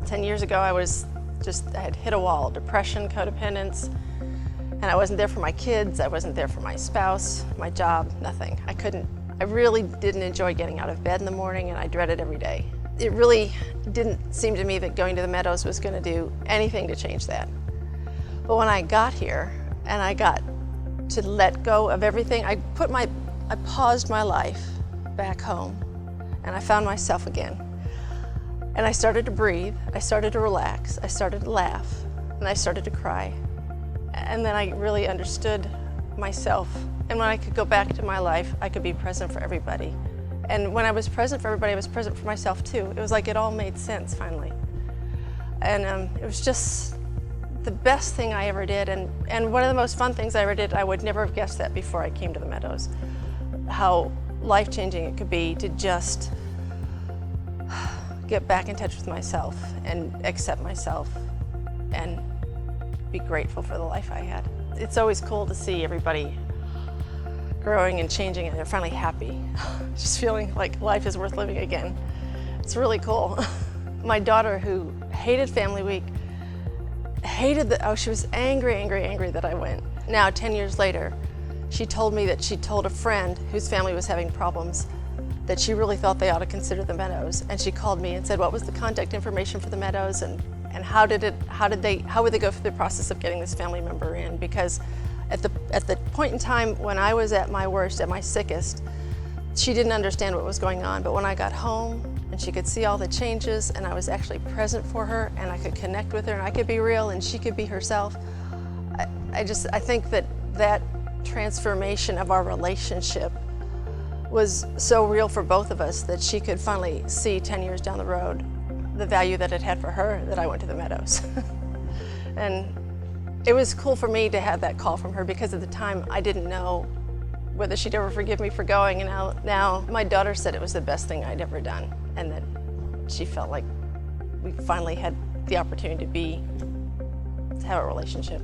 10 years ago, I had hit a wall, depression, codependence, and I wasn't there for my kids, I wasn't there for my spouse, my job, nothing. I really didn't enjoy getting out of bed in the morning, and I dreaded every day. It really didn't seem to me that going to the Meadows was going to do anything to change that. But when I got here and I got to let go of everything, I paused my life back home, and I found myself again. And I started to breathe, I started to relax, I started to laugh, and I started to cry. And then I really understood myself. And when I could go back to my life, I could be present for everybody. And when I was present for everybody, I was present for myself too. It was like it all made sense finally. And it was just the best thing I ever did, and one of the most fun things I ever did. I would never have guessed that before I came to the Meadows, how life-changing it could be to just get back in touch with myself and accept myself and be grateful for the life I had. It's always cool to see everybody growing and changing, and they're finally happy. Just feeling like life is worth living again. It's really cool. My daughter, who hated Family Week, she was angry that I went. Now, 10 years later, she told me that she told a friend whose family was having problems that she really thought they ought to consider the Meadows. And she called me and said, what was the contact information for the Meadows, and how would they go through the process of getting this family member in? Because at the point in time when I was at my worst, at my sickest, she didn't understand what was going on. But when I got home and she could see all the changes, and I was actually present for her, and I could connect with her, and I could be real and she could be herself, I think that transformation of our relationship was so real for both of us that she could finally see 10 years down the road the value that it had for her that I went to the Meadows. And it was cool for me to have that call from her, because at the time I didn't know whether she'd ever forgive me for going, and now my daughter said it was the best thing I'd ever done, and that she felt like we finally had the opportunity to have a relationship.